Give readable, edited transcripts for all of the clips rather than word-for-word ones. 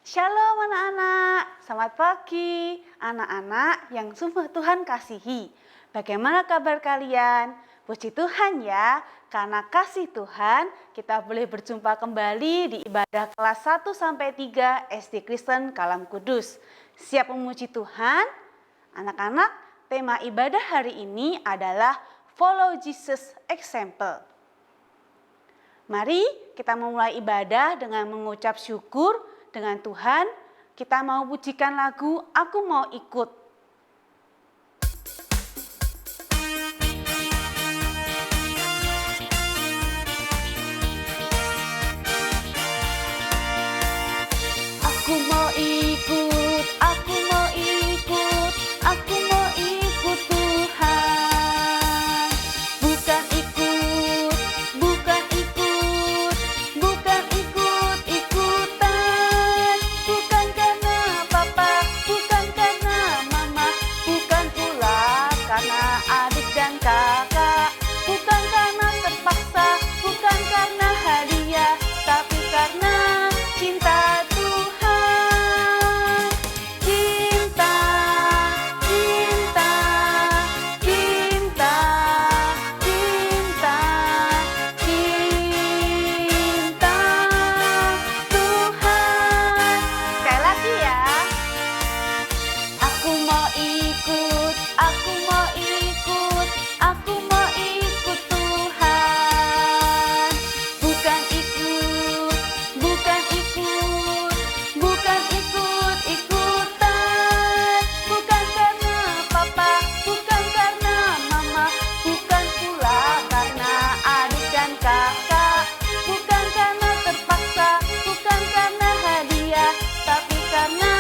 Shalom anak-anak, selamat pagi anak-anak yang sungguh Tuhan kasihi. Bagaimana kabar kalian? Puji Tuhan ya, karena kasih Tuhan kita boleh berjumpa kembali di ibadah kelas 1-3 SD Kristen Kalam Kudus. Siap memuji Tuhan? Anak-anak, tema ibadah hari ini adalah Follow Jesus Example. Mari kita memulai ibadah dengan mengucap syukur dengan Tuhan. Kita mau pujikan lagu Aku Mau Ikut. Aku mau ikut, aku mau ikut, aku mau ikut Tuhan. Bukan ikut, bukan ikut, bukan ikut-ikutan. Bukan karena papa, bukan karena mama, bukan pula karena adik dan kakak. Bukan karena terpaksa, bukan karena hadiah, tapi karena cinta Tuhan. Cinta, cinta, cinta, cinta, cinta Tuhan. Sekali lagi ya. Aku mau ikut, aku mau ikut, aku mau ikut Tuhan. Bukan ikut, bukan ikut, bukan ikut-ikutan. Bukan karena papa, bukan karena mama, bukan pula karena adik dan kakak. Bukan karena terpaksa, bukan karena hadiah, tapi karena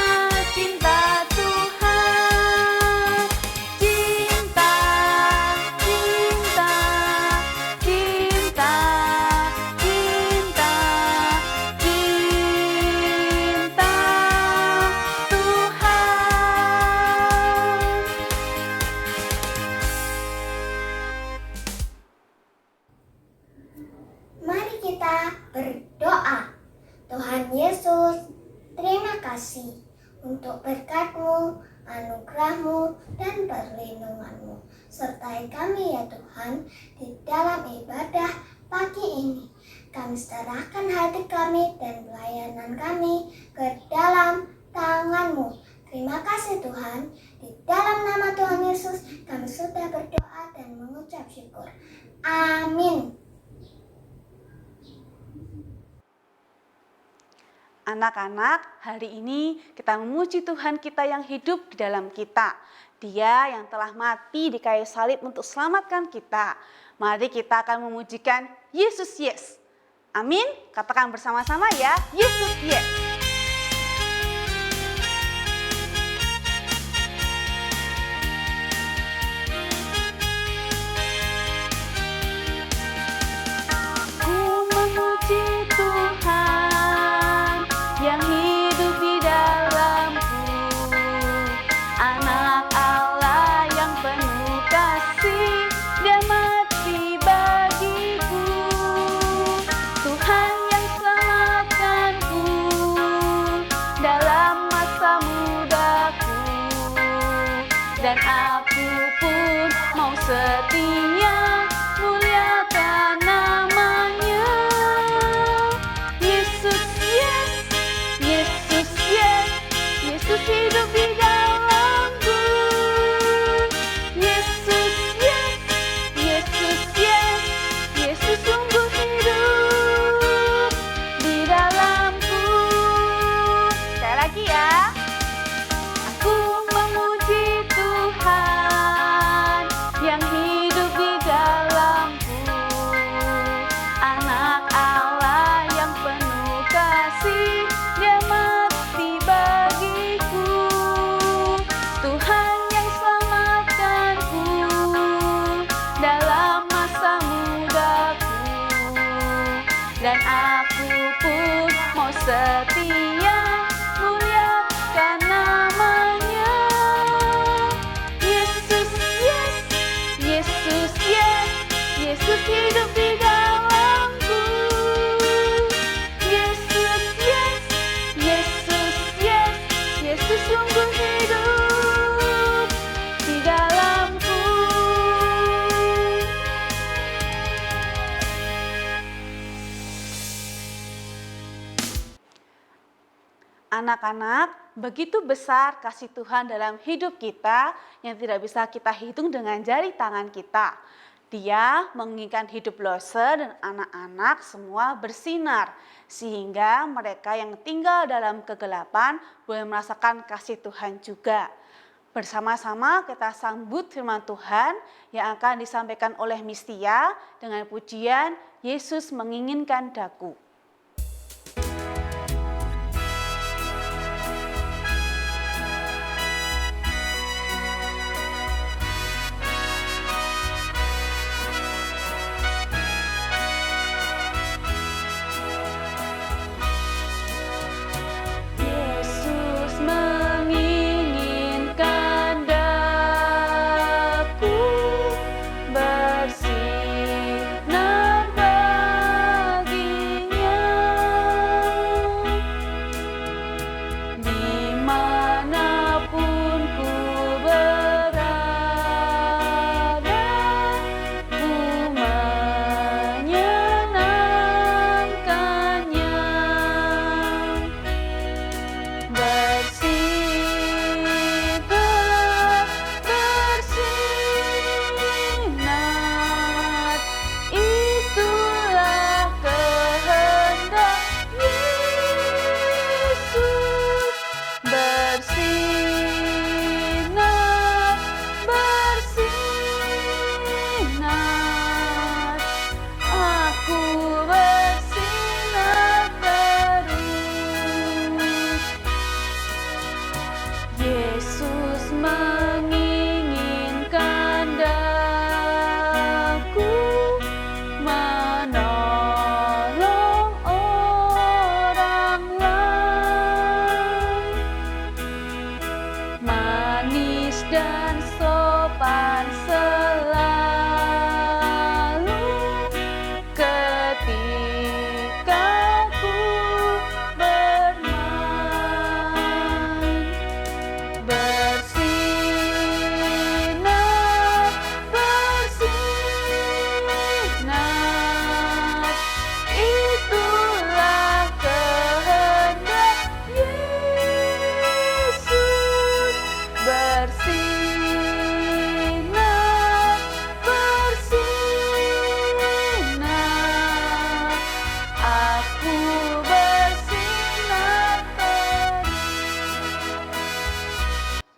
cinta Tuhan. Cinta, cinta, cinta, cinta, cinta Tuhan. Mari kita berdoa. Tuhan Yesus, terima kasih untuk berkat-Mu, anugerah-Mu, dan perlindungan-Mu. Sertai kami ya Tuhan di dalam ibadah pagi ini. Kami serahkan hati kami dan pelayanan kami ke dalam tangan-Mu. Terima kasih Tuhan. Di dalam nama Tuhan Yesus kami sudah berdoa dan mengucap syukur. Amin. Anak-anak, hari ini kita memuji Tuhan kita yang hidup di dalam kita. Dia yang telah mati di kayu salib untuk selamatkan kita. Mari kita akan memujikan Yesus Yes. Amin. Katakan bersama-sama ya, Yesus Yes. Ku memuji Tuhan yang hidup di dalamku, Anak Allah yang penuh kasih, Dia mati bagiku. Tuhan yang selamatkanku dalam masa mudaku, dan aku pun mau setia muliakan namanya. Yesus yes, Yesus yes, Yesus hidup di dalamku. Yesus yes, Yesus yes, Yesus sungguh hidup di dalamku. Sekali lagi ya. Aku memuji Tuhan yang hidup di dalamku, Anak Allah yang penuh kasih, Dia mati bagiku. Tuhan yang selamatkanku dalam masa mudaku, dan aku pun mau setia muliakan namanya. Yesus yes, Yesus yes, Yesus hidup di dalamku. Yesus yes, Yesus sungguh hidup di dalamku. Anak-anak, begitu besar kasih Tuhan dalam hidup kita yang tidak bisa kita hitung dengan jari tangan kita. Dia menginginkan hidup Lose dan anak-anak semua bersinar, sehingga mereka yang tinggal dalam kegelapan boleh merasakan kasih Tuhan juga. Bersama-sama kita sambut firman Tuhan yang akan disampaikan oleh Mistia dengan pujian Yesus menginginkan daku.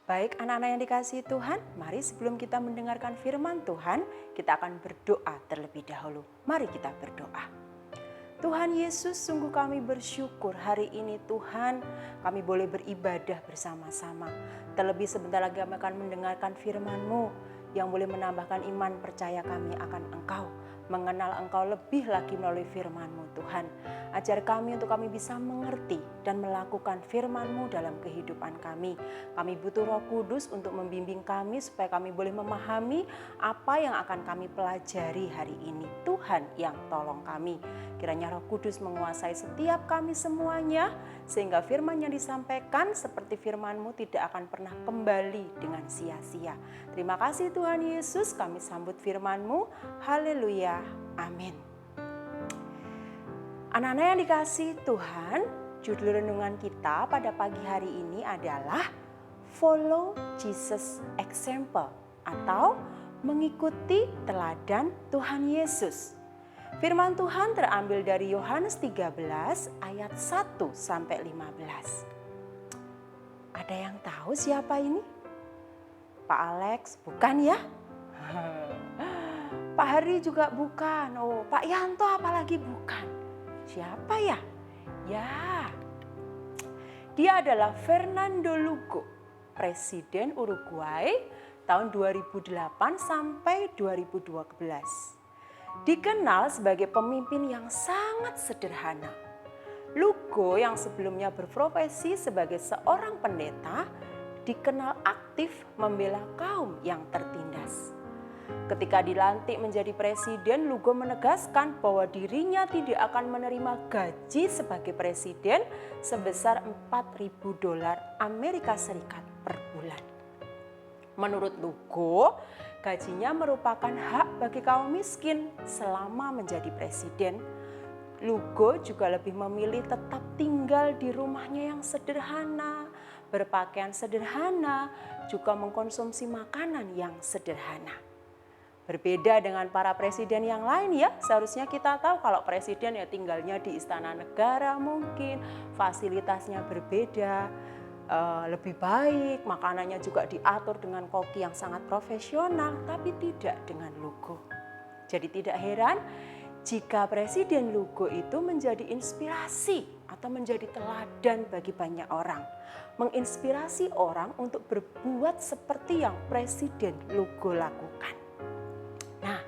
Baik anak-anak yang dikasihi Tuhan, mari sebelum kita mendengarkan firman Tuhan, kita akan berdoa terlebih dahulu. Mari kita berdoa. Tuhan Yesus, sungguh kami bersyukur hari ini Tuhan, kami boleh beribadah bersama-sama. Terlebih sebentar lagi kami akan mendengarkan firman-Mu yang boleh menambahkan iman percaya kami akan Engkau. Mengenal Engkau lebih lagi melalui firman-Mu Tuhan. Ajar kami untuk kami bisa mengerti dan melakukan firman-Mu dalam kehidupan kami. Kami butuh Roh Kudus untuk membimbing kami supaya kami boleh memahami apa yang akan kami pelajari hari ini. Tuhan yang tolong kami. Kiranya Roh Kudus menguasai setiap kami semuanya sehingga firman yang disampaikan seperti firman-Mu tidak akan pernah kembali dengan sia-sia. Terima kasih Tuhan Yesus, kami sambut firman-Mu. Haleluya. Amin. Anak-anak yang dikasihi Tuhan, judul renungan kita pada pagi hari ini adalah Follow Jesus Example atau mengikuti teladan Tuhan Yesus. Firman Tuhan terambil dari Yohanes 13 ayat 1 sampai 15. Ada yang tahu siapa ini? Pak Alex, bukan ya? Pak Hari juga bukan. Oh, Pak Yanto apalagi bukan. Siapa ya? Ya, dia adalah Fernando Lugo, Presiden Uruguay tahun 2008 sampai 2012. Dikenal sebagai pemimpin yang sangat sederhana. Lugo yang sebelumnya berprofesi sebagai seorang pendeta, dikenal aktif membela kaum yang tertindas. Ketika dilantik menjadi presiden, Lugo menegaskan bahwa dirinya tidak akan menerima gaji sebagai presiden sebesar $4.000 Amerika Serikat per bulan. Menurut Lugo, gajinya merupakan hak bagi kaum miskin selama menjadi presiden. Lugo juga lebih memilih tetap tinggal di rumahnya yang sederhana, berpakaian sederhana, juga mengkonsumsi makanan yang sederhana. Berbeda dengan para presiden yang lain ya, seharusnya kita tahu kalau presiden ya tinggalnya di istana negara mungkin, fasilitasnya berbeda, lebih baik, makanannya juga diatur dengan koki yang sangat profesional, tapi tidak dengan Lugo. Jadi tidak heran jika Presiden Lugo itu menjadi inspirasi atau menjadi teladan bagi banyak orang. Menginspirasi orang untuk berbuat seperti yang Presiden Lugo lakukan. Nah,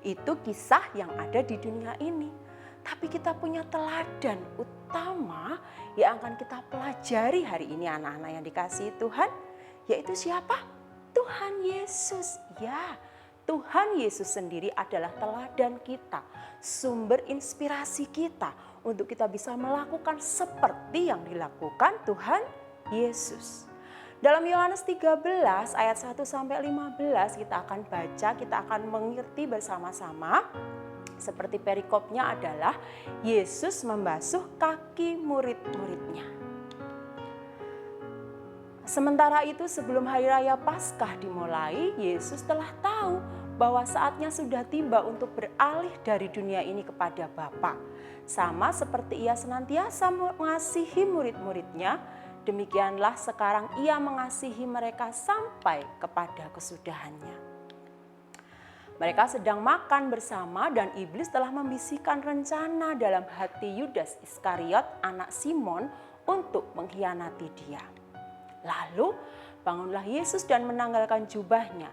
itu kisah yang ada di dunia ini. Tapi kita punya teladan utama yang akan kita pelajari hari ini anak-anak yang dikasihi Tuhan. Yaitu siapa? Tuhan Yesus. Ya, Tuhan Yesus sendiri adalah teladan kita. Sumber inspirasi kita untuk kita bisa melakukan seperti yang dilakukan Tuhan Yesus. Dalam Yohanes 13 ayat 1-15 kita akan baca, kita akan mengerti bersama-sama. Seperti perikopnya adalah Yesus membasuh kaki murid-muridnya. Sementara itu sebelum hari raya Paskah dimulai, Yesus telah tahu bahwa saatnya sudah tiba untuk beralih dari dunia ini kepada Bapa. Sama seperti ia senantiasa mengasihi murid-muridnya, demikianlah sekarang ia mengasihi mereka sampai kepada kesudahannya. Mereka sedang makan bersama dan iblis telah membisikkan rencana dalam hati Yudas Iskariot, anak Simon, untuk mengkhianati dia. Lalu bangunlah Yesus dan menanggalkan jubahnya.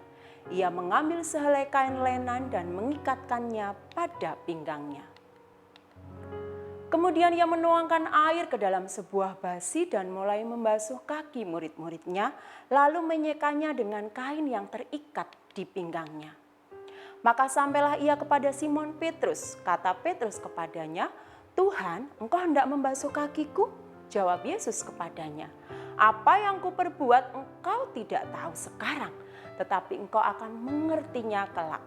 Ia mengambil sehelai kain lenan dan mengikatkannya pada pinggangnya. Kemudian ia menuangkan air ke dalam sebuah basi dan mulai membasuh kaki murid-muridnya, lalu menyekanya dengan kain yang terikat di pinggangnya. Maka sampailah ia kepada Simon Petrus. Kata Petrus kepadanya, "Tuhan, engkau hendak membasuh kakiku?" Jawab Yesus kepadanya, "Apa yang kuperbuat engkau tidak tahu sekarang, tetapi engkau akan mengertinya kelak."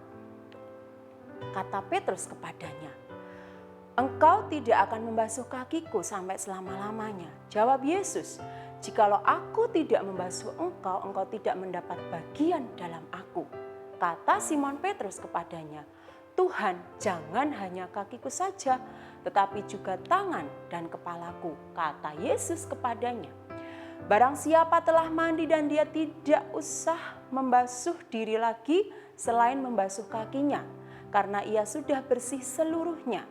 Kata Petrus kepadanya, "Engkau tidak akan membasuh kakiku sampai selama-lamanya." Jawab Yesus, "Jikalau aku tidak membasuh engkau, engkau tidak mendapat bagian dalam aku." Kata Simon Petrus kepadanya, "Tuhan, jangan hanya kakiku saja, tetapi juga tangan dan kepalaku." Kata Yesus kepadanya, "Barang siapa telah mandi dan dia tidak usah membasuh diri lagi selain membasuh kakinya, karena ia sudah bersih seluruhnya.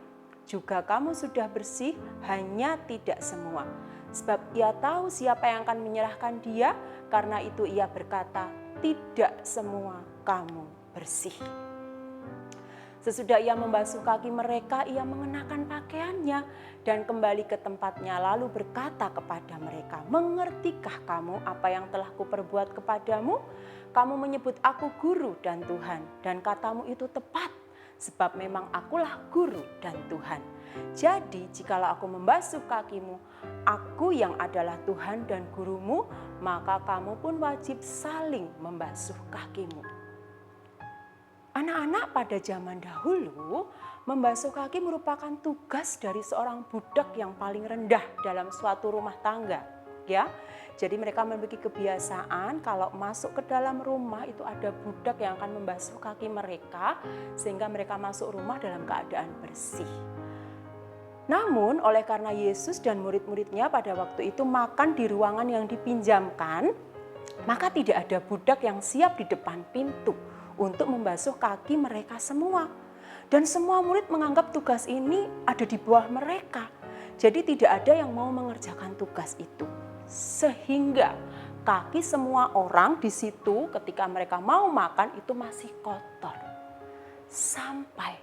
Juga kamu sudah bersih, hanya tidak semua. Sebab ia tahu siapa yang akan menyerahkan dia, karena itu ia berkata, tidak semua kamu bersih." Sesudah ia membasuh kaki mereka, ia mengenakan pakaiannya dan kembali ke tempatnya, lalu berkata kepada mereka, "Mengertikah kamu apa yang telah kuperbuat kepadamu? Kamu menyebut aku guru dan Tuhan, dan katamu itu tepat, sebab memang akulah guru dan Tuhan. Jadi jikalau aku membasuh kakimu, aku yang adalah Tuhan dan gurumu, maka kamu pun wajib saling membasuh kakimu." Anak-anak pada zaman dahulu, membasuh kaki merupakan tugas dari seorang budak yang paling rendah dalam suatu rumah tangga. Ya, jadi mereka memiliki kebiasaan kalau masuk ke dalam rumah itu ada budak yang akan membasuh kaki mereka sehingga mereka masuk rumah dalam keadaan bersih. Namun oleh karena Yesus dan murid-muridnya pada waktu itu makan di ruangan yang dipinjamkan, maka tidak ada budak yang siap di depan pintu untuk membasuh kaki mereka semua. Dan semua murid menganggap tugas ini ada di bawah mereka. Jadi tidak ada yang mau mengerjakan tugas itu. Sehingga kaki semua orang di situ ketika mereka mau makan itu masih kotor. Sampai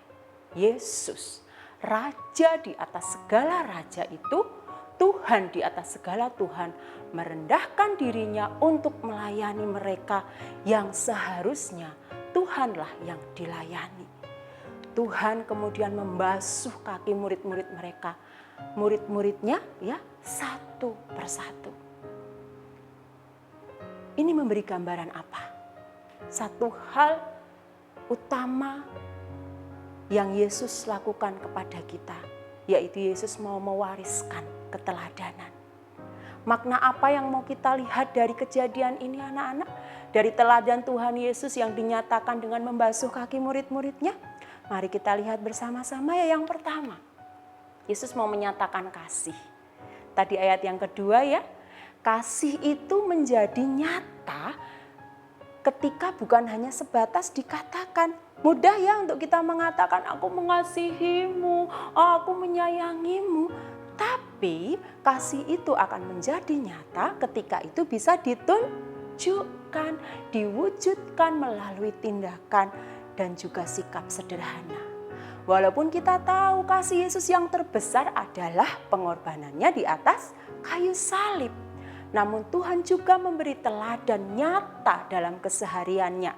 Yesus, Raja di atas segala raja itu, Tuhan di atas segala Tuhan, merendahkan dirinya untuk melayani mereka yang seharusnya Tuhanlah yang dilayani. Tuhan kemudian membasuh kaki murid-murid mereka. Murid-muridnya ya satu persatu. Ini memberi gambaran apa? Satu hal utama yang Yesus lakukan kepada kita, yaitu Yesus mau mewariskan keteladanan. Makna apa yang mau kita lihat dari kejadian ini anak-anak? Dari teladan Tuhan Yesus yang dinyatakan dengan membasuh kaki murid-muridnya? Mari kita lihat bersama-sama ya. Yang pertama, Yesus mau menyatakan kasih. Tadi ayat yang kedua ya, kasih itu menjadi nyata ketika bukan hanya sebatas dikatakan. Mudah ya untuk kita mengatakan aku mengasihimu, aku menyayangimu. Tapi kasih itu akan menjadi nyata ketika itu bisa ditunjukkan, diwujudkan melalui tindakan dan juga sikap sederhana. Walaupun kita tahu kasih Yesus yang terbesar adalah pengorbanannya di atas kayu salib. Namun Tuhan juga memberi teladan nyata dalam kesehariannya,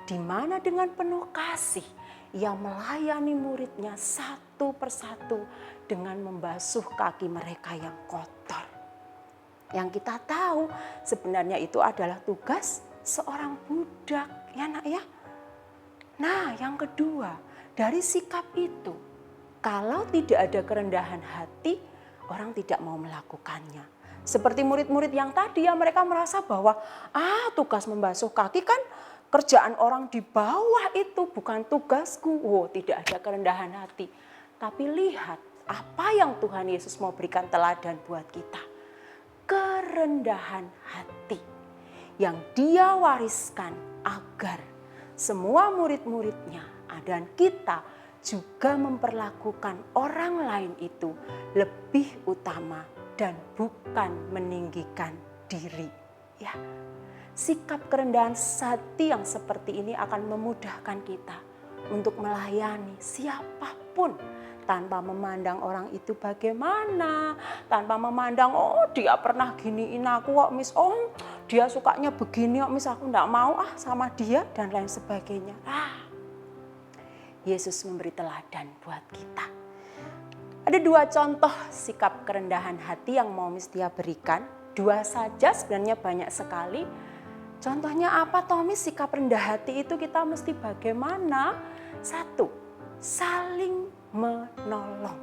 di mana dengan penuh kasih Ia melayani muridnya satu persatu dengan membasuh kaki mereka yang kotor. Yang kita tahu sebenarnya itu adalah tugas seorang budak, ya nak ya. Nah yang kedua, dari sikap itu, kalau tidak ada kerendahan hati, orang tidak mau melakukannya. Seperti murid-murid yang tadi ya, mereka merasa bahwa tugas membasuh kaki kan kerjaan orang di bawah, itu bukan tugasku. Tidak ada kerendahan hati. Tapi lihat apa yang Tuhan Yesus mau berikan teladan buat kita. Kerendahan hati yang Dia wariskan agar semua murid-muridnya dan kita juga memperlakukan orang lain itu lebih utama dan bukan meninggikan diri. Ya, sikap kerendahan hati yang seperti ini akan memudahkan kita untuk melayani siapapun tanpa memandang orang itu bagaimana, tanpa memandang dia pernah giniin aku kok Miss, dia sukanya begini kok Miss, aku enggak mau sama dia dan lain sebagainya. Yesus memberi teladan buat kita. Ada 2 contoh sikap kerendahan hati yang mau Miss Tia berikan. 2 saja, sebenarnya banyak sekali. Contohnya apa toh Miss? Sikap rendah hati itu kita mesti bagaimana? 1, saling menolong.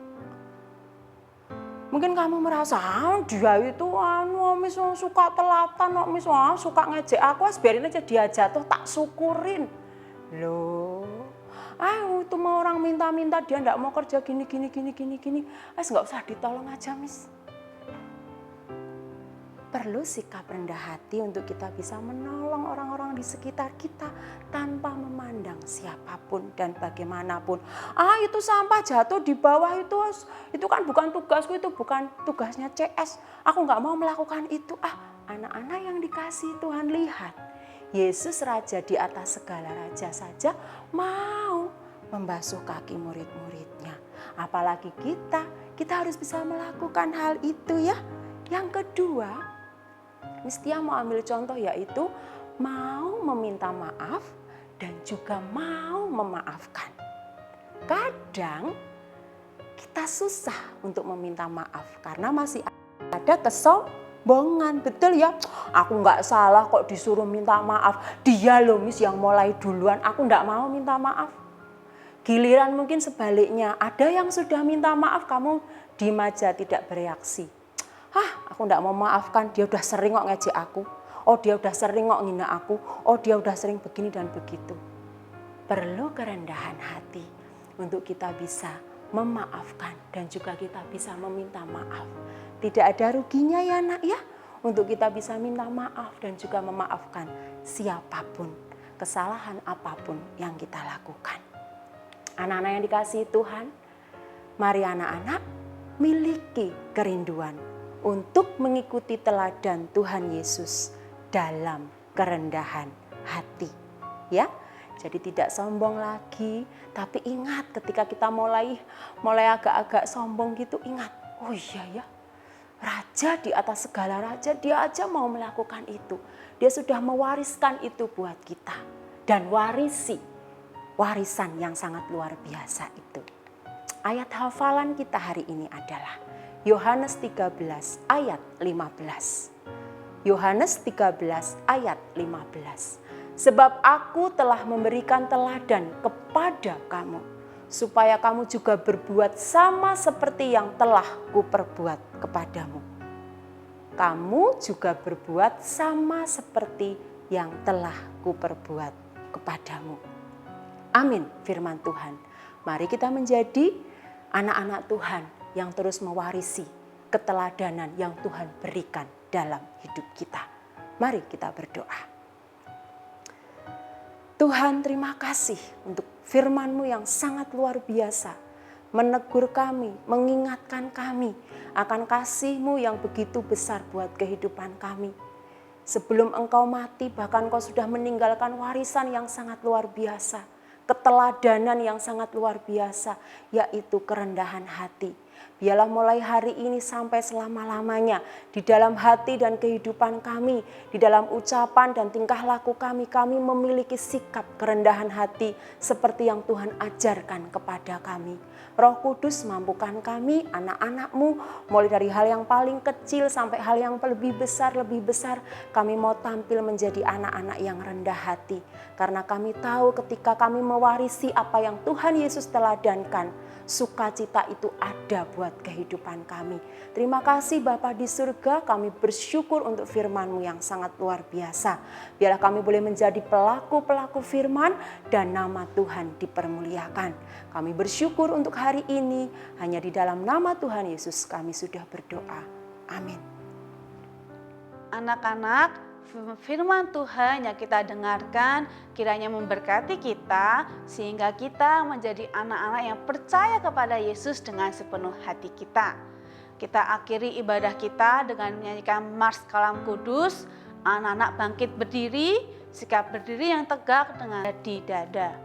Mungkin kamu merasa dia itu Miss suka telatan, Miss suka ngejek aku, biarin aja dia jatuh, tak syukurin. Loh, itu mau orang minta-minta dia enggak mau kerja gini. Enggak usah ditolong aja Miss. Perlu sikap rendah hati untuk kita bisa menolong orang-orang di sekitar kita tanpa memandang siapapun dan bagaimanapun. Itu sampah jatuh di bawah itu kan bukan tugasku, itu bukan tugasnya CS. Aku nggak mau melakukan itu. Anak-anak yang dikasihi Tuhan, lihat. Yesus Raja di atas segala raja saja mau membasuh kaki murid-muridnya. Apalagi kita harus bisa melakukan hal itu ya. Yang kedua, Miss Tia mau ambil contoh, yaitu mau meminta maaf dan juga mau memaafkan. Kadang kita susah untuk meminta maaf karena masih ada kesombongan. Betul ya, aku nggak salah kok disuruh minta maaf. Dia loh Miss yang mulai duluan, aku nggak mau minta maaf. Giliran mungkin sebaliknya, ada yang sudah minta maaf, kamu diem aja tidak bereaksi. Aku enggak mau maafkan, dia udah sering kok ngejek aku. Dia udah sering kok ngina aku. Dia udah sering begini dan begitu. Perlu kerendahan hati untuk kita bisa memaafkan dan juga kita bisa meminta maaf. Tidak ada ruginya ya nak ya, untuk kita bisa minta maaf dan juga memaafkan siapapun, kesalahan apapun yang kita lakukan. Anak-anak yang dikasihi Tuhan, mari anak-anak miliki kerinduan untuk mengikuti teladan Tuhan Yesus dalam kerendahan hati. Ya, jadi tidak sombong lagi, tapi ingat ketika kita mulai agak-agak sombong gitu, ingat, iya ya, Raja di atas segala raja, dia aja mau melakukan itu. Dia sudah mewariskan itu buat kita. dan warisi warisan yang sangat luar biasa itu. Ayat hafalan kita hari ini adalah Yohanes 13 ayat 15. Yohanes 13 ayat 15. Sebab aku telah memberikan teladan kepada kamu, supaya kamu juga berbuat sama seperti yang telah kuperbuat kepadamu. Kamu juga berbuat sama seperti yang telah kuperbuat kepadamu. Amin, firman Tuhan. Mari kita menjadi anak-anak Tuhan yang terus mewarisi keteladanan yang Tuhan berikan dalam hidup kita. Mari kita berdoa. Tuhan, terima kasih untuk firman-Mu yang sangat luar biasa, menegur kami, mengingatkan kami akan kasih-Mu yang begitu besar buat kehidupan kami. Sebelum Engkau mati, bahkan Engkau sudah meninggalkan warisan yang sangat luar biasa, keteladanan yang sangat luar biasa, yaitu kerendahan hati. Biarlah mulai hari ini sampai selama-lamanya di dalam hati dan kehidupan kami, di dalam ucapan dan tingkah laku kami memiliki sikap kerendahan hati seperti yang Tuhan ajarkan kepada kami. Roh Kudus, mampukan kami, anak-anak-Mu, mulai dari hal yang paling kecil sampai hal yang lebih besar, kami mau tampil menjadi anak-anak yang rendah hati. Karena kami tahu ketika kami mewarisi apa yang Tuhan Yesus teladankan, sukacita itu ada buat kehidupan kami. Terima kasih Bapa di surga, kami bersyukur untuk firman-Mu yang sangat luar biasa. Biarlah kami boleh menjadi pelaku-pelaku firman dan nama Tuhan dipermuliakan. Kami bersyukur untuk hari ini, hanya di dalam nama Tuhan Yesus kami sudah berdoa. Amin. Anak-anak, firman Tuhan yang kita dengarkan kiranya memberkati kita sehingga kita menjadi anak-anak yang percaya kepada Yesus dengan sepenuh hati kita. Kita akhiri ibadah kita dengan menyanyikan Mars Kalam Kudus. Anak-anak bangkit berdiri, sikap berdiri yang tegak dengan di dada.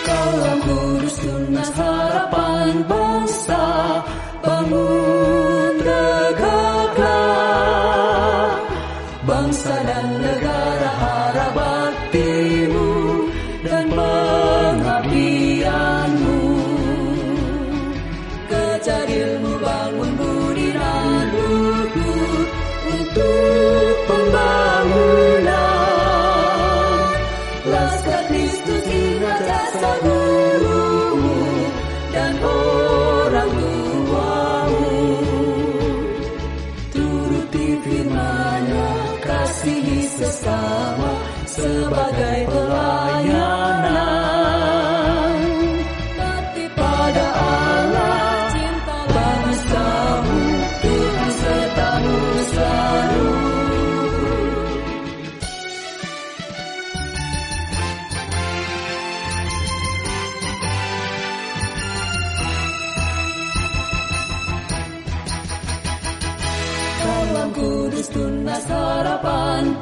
Kalam Kudus tunas harapan bangsa, bangun tegaklah. Bangsa dan negara harap bakti-Mu dan pengabdian-Mu. Kejar ilmu, bangun budi dan luhur untuk pembangunan. Laskar Kristus ingat jasa gurumu dan orang tuamu. Turuti firman-Nya, kasihi sesama sebagai pelayanan. Taati pada Allah, cinta bangsamu, Tuhan sertamu selalu. Kalam Kudus tunas harapan